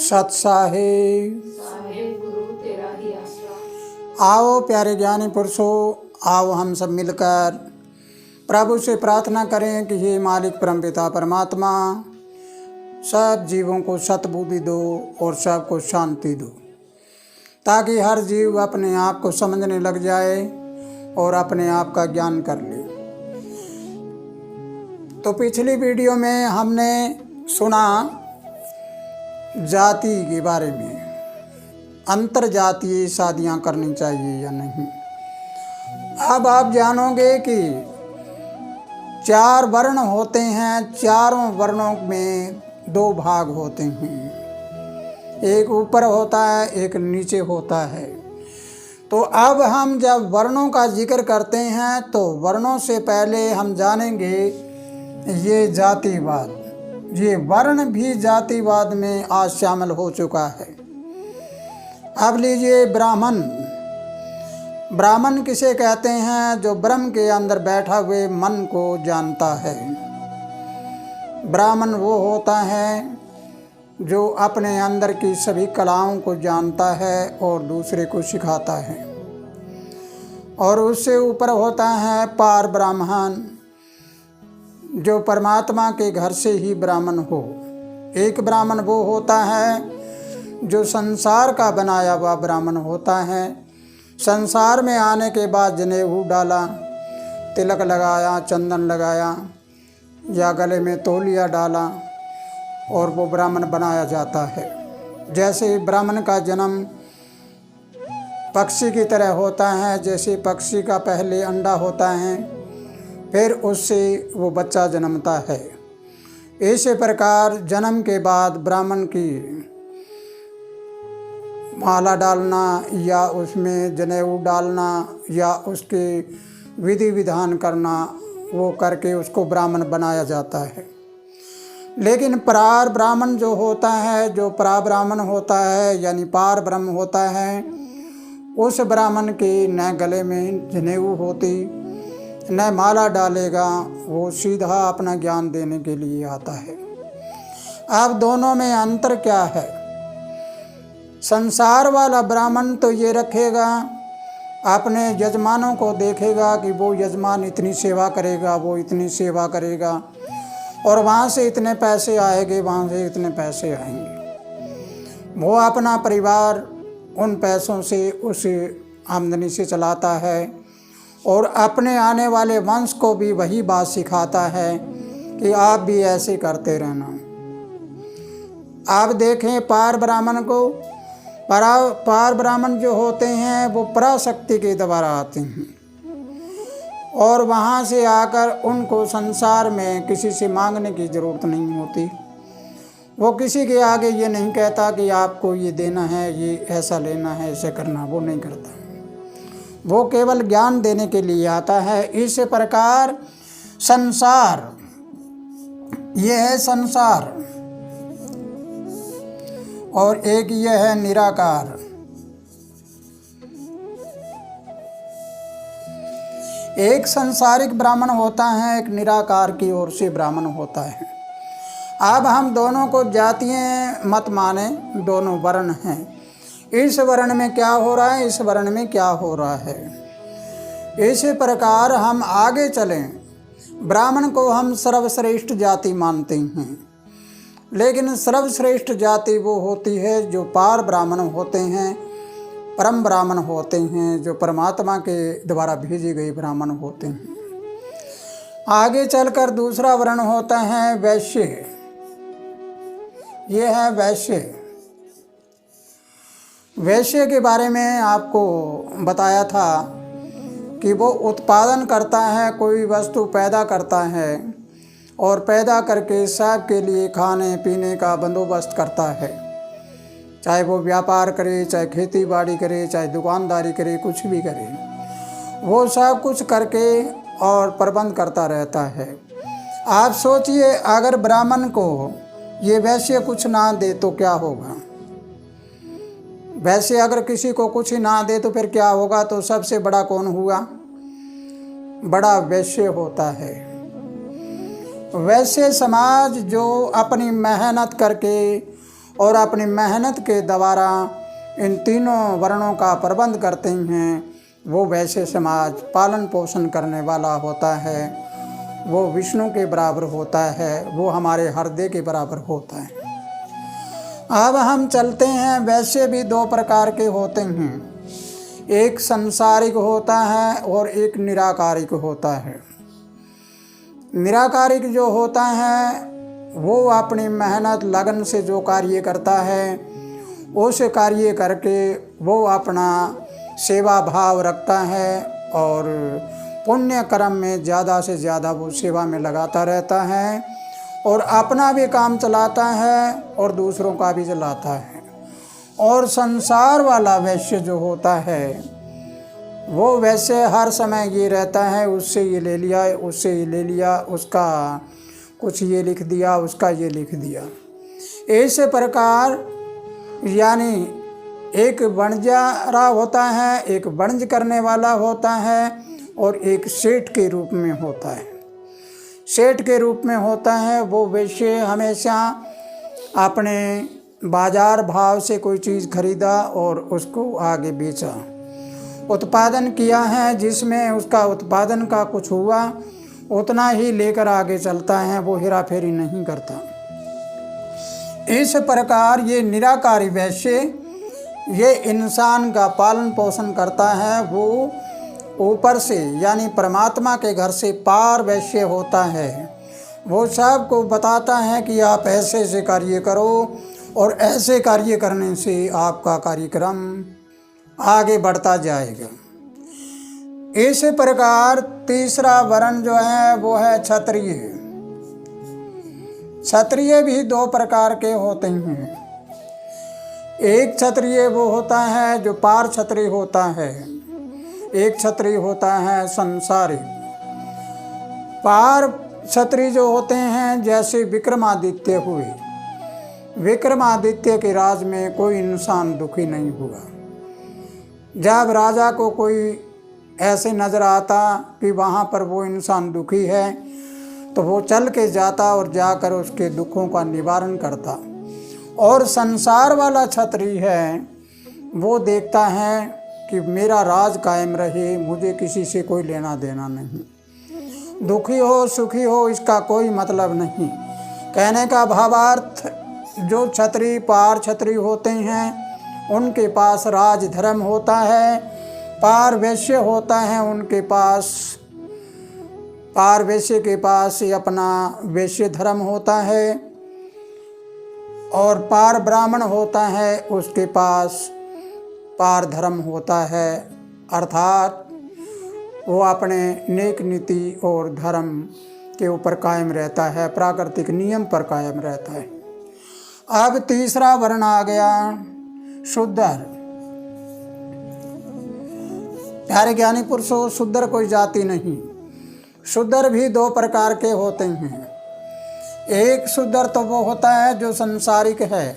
सत्साहे गुरु तेरा ही आसरा। आओ प्यारे ज्ञानी पुरुषों, आओ हम सब मिलकर प्रभु से प्रार्थना करें कि हे मालिक परमपिता परमात्मा, सब जीवों को सतबुद्धि दो और सबको शांति दो, ताकि हर जीव अपने आप को समझने लग जाए और अपने आप का ज्ञान कर ले। तो पिछली वीडियो में हमने सुना जाति के बारे में, अंतर जातीय शादियाँ करनी चाहिए या नहीं। अब आप जानोगे कि 4 वर्ण होते हैं, चारों वर्णों में 2 भाग होते हैं, एक ऊपर होता है, एक नीचे होता है। तो अब हम जब वर्णों का जिक्र करते हैं तो वर्णों से पहले हम जानेंगे ये जातिवाद, ये वर्ण भी जातिवाद में आज शामिल हो चुका है। अब लीजिए ब्राह्मण। ब्राह्मण किसे कहते हैं? जो ब्रह्म के अंदर बैठा हुए मन को जानता है। ब्राह्मण वो होता है जो अपने अंदर की सभी कलाओं को जानता है और दूसरे को सिखाता है। और उससे ऊपर होता है पार ब्राह्मण, जो परमात्मा के घर से ही ब्राह्मण हो। एक ब्राह्मण वो होता है जो संसार का बनाया हुआ ब्राह्मण होता है। संसार में आने के बाद जनेऊ डाला, तिलक लगाया, चंदन लगाया या गले में तौलिया डाला और वो ब्राह्मण बनाया जाता है। जैसे ब्राह्मण का जन्म पक्षी की तरह होता है, जैसे पक्षी का पहले अंडा होता है, फिर उससे वो बच्चा जन्मता है। इसी प्रकार जन्म के बाद ब्राह्मण की माला डालना या उसमें जनेऊ डालना या उसके विधि विधान करना, वो करके उसको ब्राह्मण बनाया जाता है। लेकिन पार ब्राह्मण जो होता है, जो पराब्राह्मण होता है यानी पार ब्रह्म होता है, उस ब्राह्मण के न गले में जनेऊ होती न माला डालेगा, वो सीधा अपना ज्ञान देने के लिए आता है। अब दोनों में अंतर क्या है? संसार वाला ब्राह्मण तो ये रखेगा, अपने यजमानों को देखेगा कि वो यजमान इतनी सेवा करेगा, वो इतनी सेवा करेगा और वहाँ से इतने पैसे आएंगे, वहाँ से इतने पैसे आएंगे। वो अपना परिवार उन पैसों से, उस आमदनी से चलाता है और अपने आने वाले वंश को भी वही बात सिखाता है कि आप भी ऐसे करते रहना। आप देखें पार ब्राह्मण को, पार ब्राह्मण जो होते हैं वो पराशक्ति के द्वारा आते हैं और वहाँ से आकर उनको संसार में किसी से मांगने की ज़रूरत नहीं होती। वो किसी के आगे ये नहीं कहता कि आपको ये देना है, ये ऐसा लेना है, ऐसे करना, वो नहीं करता। वो केवल ज्ञान देने के लिए आता है। इस प्रकार संसार, ये है संसार, और एक ये है निराकार। एक संसारिक ब्राह्मण होता है, एक निराकार की ओर से ब्राह्मण होता है। अब हम दोनों को जातीय मत माने, दोनों वर्ण हैं। इस वर्ण में क्या हो रहा है, इस वर्ण में क्या हो रहा है। इसी प्रकार हम आगे चलें। ब्राह्मण को हम सर्वश्रेष्ठ जाति मानते हैं, लेकिन सर्वश्रेष्ठ जाति वो होती है जो पार ब्राह्मण होते हैं, परम ब्राह्मण होते हैं, जो परमात्मा के द्वारा भेजे गए ब्राह्मण होते हैं। आगे चलकर दूसरा वर्ण होता है वैश्य। ये है वैश्य। वैश्य के बारे में आपको बताया था कि वो उत्पादन करता है, कोई वस्तु पैदा करता है और पैदा करके सबके लिए खाने पीने का बंदोबस्त करता है। चाहे वो व्यापार करे, चाहे खेती बाड़ी करे, चाहे दुकानदारी करे, कुछ भी करे, वो सब कुछ करके और प्रबंध करता रहता है। आप सोचिए, अगर ब्राह्मण को ये वैश्य कुछ ना दे तो क्या होगा? वैसे अगर किसी को कुछ ही ना दे तो फिर क्या होगा? तो सबसे बड़ा कौन हुआ? बड़ा वैश्य होता है। वैसे समाज जो अपनी मेहनत करके और अपनी मेहनत के द्वारा इन तीनों वर्णों का प्रबंध करते हैं, वो वैश्य समाज पालन पोषण करने वाला होता है, वो विष्णु के बराबर होता है, वो हमारे हृदय के बराबर होता है। अब हम चलते हैं, वैश्य भी दो प्रकार के होते हैं, एक संसारिक होता है और एक निराकारिक होता है। निराकारिक जो होता है वो अपनी मेहनत लगन से जो कार्य करता है, उस कार्य करके वो अपना सेवा भाव रखता है और पुण्य कर्म में ज़्यादा से ज़्यादा वो सेवा में लगाता रहता है और अपना भी काम चलाता है और दूसरों का भी चलाता है। और संसार वाला वैश्य जो होता है वो वैसे हर समय ये रहता है, उससे ये ले लिया, उससे ये ले लिया, उसका कुछ ये लिख दिया, उसका ये लिख दिया। इस प्रकार यानी एक वणजारा होता है, एक वणज करने वाला होता है और एक सेठ के रूप में होता है। सेठ के रूप में होता है वो वैश्य हमेशा अपने बाजार भाव से कोई चीज़ खरीदा और उसको आगे बेचा, उत्पादन किया है, जिसमें उसका उत्पादन का कुछ हुआ उतना ही लेकर आगे चलता है, वो हेरा फेरी नहीं करता। इस प्रकार ये निराकारी वैश्य ये इंसान का पालन पोषण करता है, वो ऊपर से यानी परमात्मा के घर से पार वैश्य होता है। वो सबको बताता है कि आप ऐसे से कार्य करो और ऐसे कार्य करने से आपका कार्यक्रम आगे बढ़ता जाएगा। इस प्रकार तीसरा वर्ण जो है वो है क्षत्रिय। क्षत्रिय भी दो प्रकार के होते हैं। एक क्षत्रिय वो होता है जो पार क्षत्रिय होता है, एक क्षत्रिय होता है संसारिक। पार क्षत्रिय जो होते हैं जैसे विक्रमादित्य हुए, विक्रमादित्य के राज में कोई इंसान दुखी नहीं हुआ। जब राजा को कोई ऐसे नज़र आता कि वहाँ पर वो इंसान दुखी है तो वो चल के जाता और जाकर उसके दुखों का निवारण करता। और संसार वाला क्षत्रिय है वो देखता है कि मेरा राज कायम रहे, मुझे किसी से कोई लेना देना नहीं, दुखी हो सुखी हो इसका कोई मतलब नहीं। कहने का भावार्थ जो क्षत्रिय पार क्षत्रिय होते हैं उनके पास राज धर्म होता है, पार वैश्य होता है उनके पास, पार वैश्य के पास अपना वैश्य धर्म होता है और पार ब्राह्मण होता है उसके पास पार धर्म होता है, अर्थात वो अपने नेक नीति और धर्म के ऊपर कायम रहता है, प्राकृतिक नियम पर कायम रहता है। अब तीसरा वर्ण आ गया शूद्र। प्यारे ज्ञानी पुरुषों, शूद्र कोई जाति नहीं। शूद्र भी दो प्रकार के होते हैं। एक शूद्र तो वो होता है जो संसारिक है।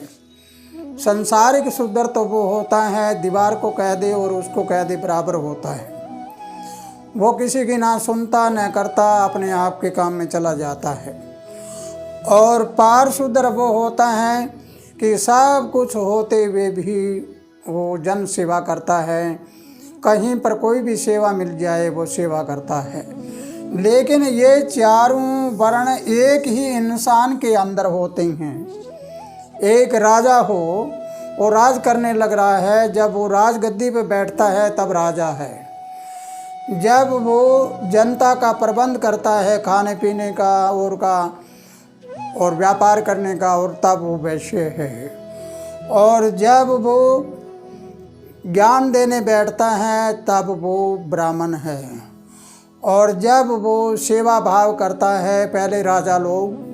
संसारिक शूद्र तो वो होता है दीवार को कह दे और उसको कह दे बराबर होता है। वो किसी की ना सुनता न करता, अपने आप के काम में चला जाता है। और पार शूद्र वो होता है कि सब कुछ होते हुए भी वो जन सेवा करता है, कहीं पर कोई भी सेवा मिल जाए वो सेवा करता है। लेकिन ये चारों वर्ण एक ही इंसान के अंदर होते हैं। एक राजा हो, वो राज करने लग रहा है, जब वो राजगद्दी पे बैठता है तब राजा है। जब वो जनता का प्रबंध करता है खाने पीने का और व्यापार करने का, और तब वो वैश्य है। और जब वो ज्ञान देने बैठता है तब वो ब्राह्मण है। और जब वो सेवा भाव करता है, पहले राजा लोग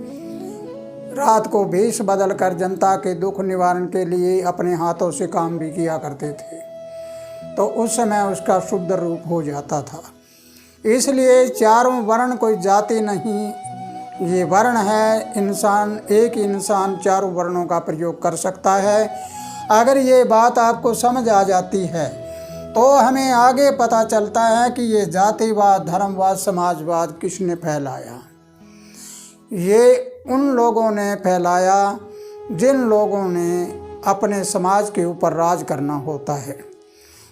रात को भेष बदल कर जनता के दुख निवारण के लिए अपने हाथों से काम भी किया करते थे, तो उस समय उसका शुद्ध रूप हो जाता था। इसलिए चारों वर्ण कोई जाति नहीं, ये वर्ण है इंसान, एक इंसान चारों वर्णों का प्रयोग कर सकता है। अगर ये बात आपको समझ आ जाती है तो हमें आगे पता चलता है कि ये जातिवाद, धर्मवाद, समाजवाद किसने फैलाया। ये उन लोगों ने फैलाया जिन लोगों ने अपने समाज के ऊपर राज करना होता है,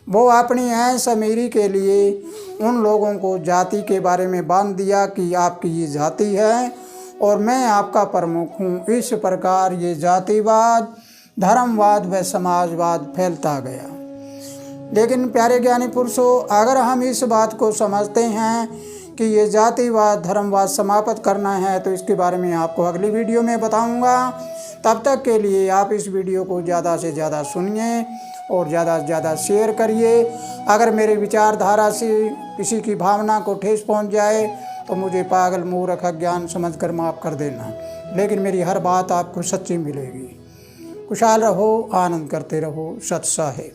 वो अपनी ऐश अमीरी के लिए उन लोगों को जाति के बारे में बांध दिया कि आपकी ये जाति है और मैं आपका प्रमुख हूँ। इस प्रकार ये जातिवाद, धर्मवाद व समाजवाद फैलता गया। लेकिन प्यारे ज्ञानी पुरुषों, अगर हम इस बात को समझते हैं कि ये जातिवाद, धर्मवाद समाप्त करना है, तो इसके बारे में आपको अगली वीडियो में बताऊंगा। तब तक के लिए आप इस वीडियो को ज़्यादा से ज़्यादा सुनिए और ज़्यादा से ज़्यादा शेयर करिए। अगर मेरे विचारधारा से किसी की भावना को ठेस पहुंच जाए तो मुझे पागल, मूर्ख, अज्ञान समझकर माफ़ कर देना, लेकिन मेरी हर बात आपको सच्ची मिलेगी। खुशहाल रहो, आनंद करते रहो। सत साहेब।